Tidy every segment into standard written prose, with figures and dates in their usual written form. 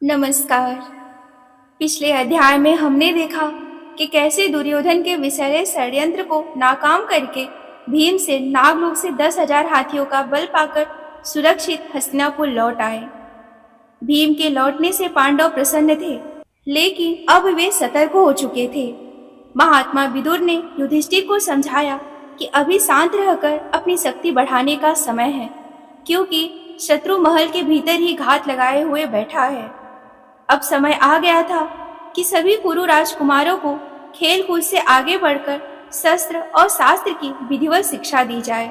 नमस्कार। पिछले अध्याय में हमने देखा कि कैसे दुर्योधन के विषैले षड्यंत्र को नाकाम करके भीमसेन नागलोक से 10,000 हाथियों का बल पाकर सुरक्षित हस्तिनापुर लौट आए। भीम के लौटने से पांडव प्रसन्न थे, लेकिन अब वे सतर्क हो चुके थे। महात्मा विदुर ने युधिष्ठिर को समझाया कि अभी शांत रहकर अपनी शक्ति बढ़ाने का समय है, क्योंकि शत्रु महल के भीतर ही घात लगाए हुए बैठा है। अब समय आ गया था कि सभी कुरु राजकुमारों को खेल कूद से आगे बढ़कर शस्त्र और शास्त्र की विधिवत शिक्षा दी जाए।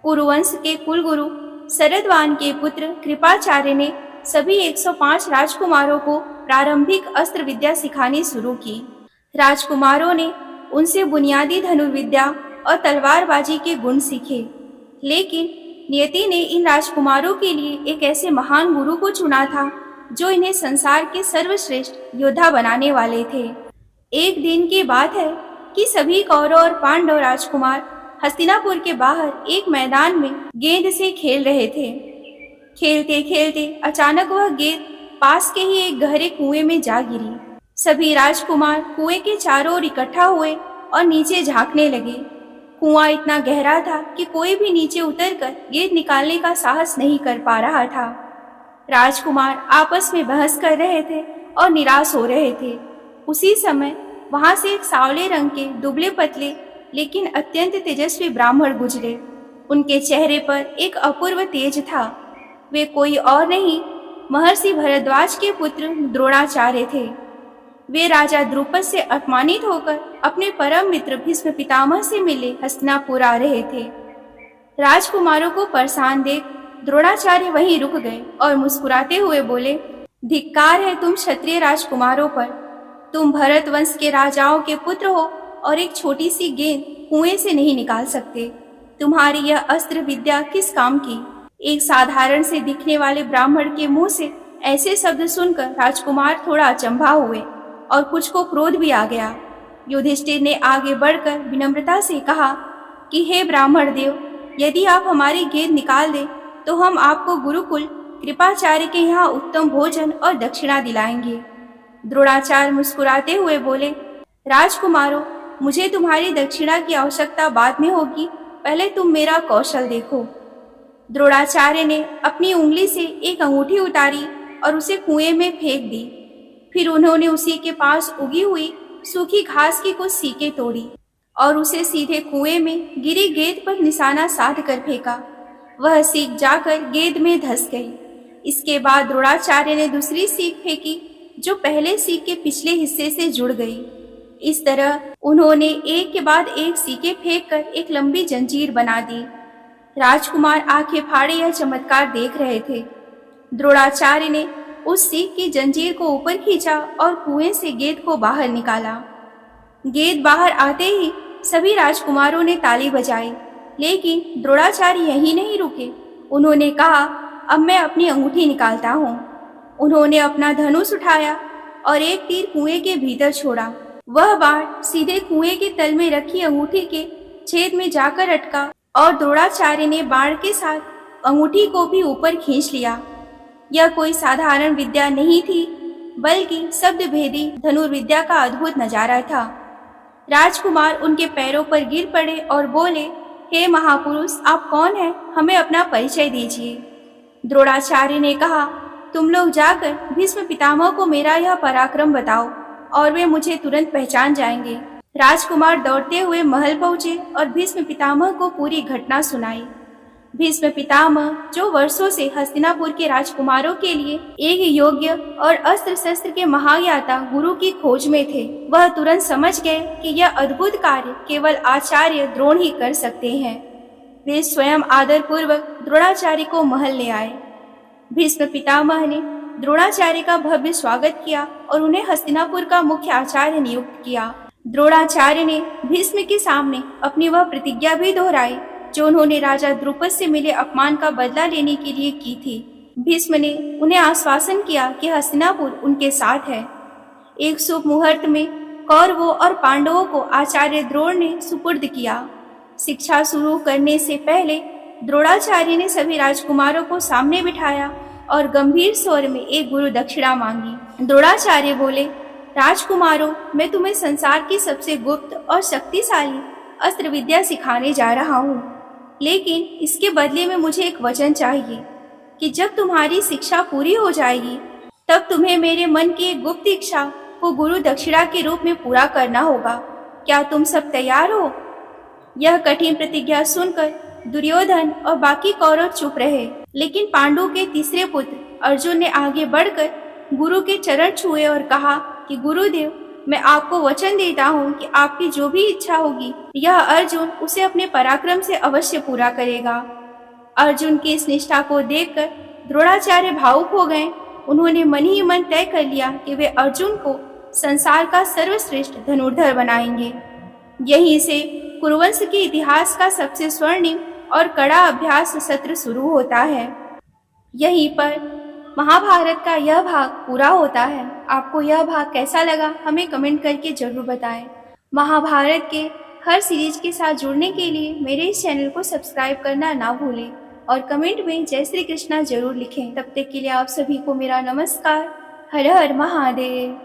कुरुवंश के कुलगुरु शरदवान के पुत्र कृपाचार्य ने सभी 105 राजकुमारों को प्रारंभिक अस्त्र विद्या सिखानी शुरू की। राजकुमारों ने उनसे बुनियादी धनुर्विद्या और तलवारबाजी के गुण सीखे, लेकिन नियति ने इन राजकुमारों के लिए एक ऐसे महान गुरु को चुना था जो इन्हें संसार के सर्वश्रेष्ठ योद्धा बनाने वाले थे। एक दिन की बात है कि सभी कौरव और पांडव राजकुमार हस्तिनापुर के बाहर एक मैदान में गेंद से खेल रहे थे। खेलते खेलते अचानक वह गेंद पास के ही एक गहरे कुएं में जा गिरी। सभी राजकुमार कुएं के चारों ओर इकट्ठा हुए और नीचे झांकने लगे। कुआं इतना गहरा था कि कोई भी नीचे उतरकर गेंद निकालने का साहस नहीं कर पा रहा था। राजकुमार आपस में बहस कर रहे थे और निराश हो रहे थे। उसी समय वहां से एक सांवले रंग के दुबले पतले लेकिन अत्यंत तेजस्वी ब्राह्मण गुजरे। उनके चेहरे पर एक अपूर्व तेज था। वे कोई और नहीं, महर्षि भरद्वाज के पुत्र द्रोणाचार्य थे। वे राजा द्रुपद से अपमानित होकर अपने परम मित्र भीष्म पितामह से मिले हस्तिनापुर आ रहे थे। राजकुमारों को परेशान देख द्रोणाचार्य वहीं रुक गए और मुस्कुराते हुए बोले, धिक्कार है तुम क्षत्रिय राजकुमारों पर। तुम भरत वंश के राजाओं के पुत्र हो और एक छोटी सी गेंद कुएं से नहीं निकाल सकते। तुम्हारी यह अस्त्र विद्या किस काम की? एक साधारण से दिखने वाले ब्राह्मण के मुंह से ऐसे शब्द सुनकर राजकुमार थोड़ा अचंभा हुए और कुछ को क्रोध भी आ गया। युधिष्ठिर ने आगे बढ़कर विनम्रता से कहा कि हे ब्राह्मण देव, यदि आप हमारी गेंद निकाल दें तो हम आपको गुरुकुल कृपाचार्य के यहाँ उत्तम भोजन और दक्षिणा दिलाएंगे। द्रोणाचार्य मुस्कुराते हुए बोले, राजकुमारों, मुझे तुम्हारी दक्षिणा की आवश्यकता बाद में होगी, पहले तुम मेरा कौशल देखो। द्रोणाचार्य ने अपनी उंगली से एक अंगूठी उतारी और उसे कुएं में फेंक दी। फिर उन्होंने उसी के पास उगी हुई सूखी घास की कुछ सीकें तोड़ी और उसे सीधे कुएं में गिरी गेंद पर निशाना साध कर फेंका। वह सीख जाकर गेंद में धंस गई। इसके बाद द्रोणाचार्य ने दूसरी सीख फेंकी जो पहले सीख के पिछले हिस्से से जुड़ गई। इस तरह उन्होंने एक के बाद एक सीखें फेंककर एक लंबी जंजीर बना दी। राजकुमार आंखें फाड़े यह चमत्कार देख रहे थे। द्रोणाचार्य ने उस सीख की जंजीर को ऊपर खींचा और कुएं से गेंद को बाहर निकाला। गेंद बाहर आते ही सभी राजकुमारों ने ताली बजाई, लेकिन द्रोणाचार्य यहीं नहीं रुके। उन्होंने कहा, अब मैं अपनी अंगूठी निकालता हूँ। उन्होंने अपना धनुष उठाया और एक तीर कुएं के भीतर छोड़ा। वह बाण सीधे कुएं के तल में रखी अंगूठी के छेद में जाकर अटका और द्रोणाचार्य ने बाण के साथ अंगूठी को भी ऊपर खींच लिया। यह कोई साधारण विद्या नहीं थी, बल्कि शब्द भेदी धनुर्विद्या का अद्भुत नजारा था। राजकुमार उनके पैरों पर गिर पड़े और बोले, हे महापुरुष, आप कौन हैं? हमें अपना परिचय दीजिए। द्रोणाचार्य ने कहा, तुम लोग जाकर भीष्म पितामह को मेरा यह पराक्रम बताओ और वे मुझे तुरंत पहचान जाएंगे। राजकुमार दौड़ते हुए महल पहुंचे और भीष्म पितामह को पूरी घटना सुनाई। भीष्म पितामह, जो वर्षों से हस्तिनापुर के राजकुमारों के लिए एक योग्य और अस्त्र शस्त्र के महाज्ञाता गुरु की खोज में थे, वह तुरंत समझ गए कि यह अद्भुत कार्य केवल आचार्य द्रोण ही कर सकते हैं। वे स्वयं आदर पूर्वक द्रोणाचार्य को महल ले आए। भीष्म पितामह ने द्रोणाचार्य का भव्य स्वागत किया और उन्हें हस्तिनापुर का मुख्य आचार्य नियुक्त किया। द्रोणाचार्य ने भीष्म के सामने अपनी वह प्रतिज्ञा भी दोहराई जो उन्होंने राजा द्रुपद से मिले अपमान का बदला लेने के लिए की थी। भीष्म ने उन्हें आश्वासन किया कि हस्तिनापुर उनके साथ है। एक शुभ मुहूर्त में कौरवों और पांडवों को आचार्य द्रोण ने सुपुर्द किया। शिक्षा शुरू करने से पहले द्रोणाचार्य ने सभी राजकुमारों को सामने बिठाया और गंभीर स्वर में एक गुरु दक्षिणा मांगी। द्रोणाचार्य बोले, राजकुमारों, मैं तुम्हें संसार की सबसे गुप्त और शक्तिशाली अस्त्र विद्या सिखाने जा रहा हूँ, लेकिन इसके बदले में मुझे एक वचन चाहिए कि जब तुम्हारी शिक्षा पूरी हो जाएगी तब तुम्हें मेरे मन की एक गुप्त इच्छा को गुरु दक्षिणा के रूप में पूरा करना होगा। क्या तुम सब तैयार हो? यह कठिन प्रतिज्ञा सुनकर दुर्योधन और बाकी कौरव चुप रहे, लेकिन पांडु के तीसरे पुत्र अर्जुन ने आगे बढ़कर गुरु के चरण छुए और कहा कि गुरुदेव, मैं आपको वचन देता हूँ कि आपकी जो भी इच्छा होगी यह अर्जुन उसे अपने पराक्रम से अवश्य पूरा करेगा। अर्जुन की इस निष्ठा को देखकर द्रोणाचार्य भावुक हो गए। उन्होंने मन ही मन तय कर लिया कि वे अर्जुन को संसार का सर्वश्रेष्ठ धनुर्धर बनाएंगे। यहीं से कुरुवंश के इतिहास का सबसे स्वर्णिम और कड़ा अभ्यास सत्र शुरू होता है। यहीं पर महाभारत का यह भाग पूरा होता है। आपको यह भाग कैसा लगा हमें कमेंट करके जरूर बताएं। महाभारत के हर सीरीज के साथ जुड़ने के लिए मेरे इस चैनल को सब्सक्राइब करना ना भूलें और कमेंट में जय श्री कृष्णा जरूर लिखें। तब तक के लिए आप सभी को मेरा नमस्कार। हर हर महादेव।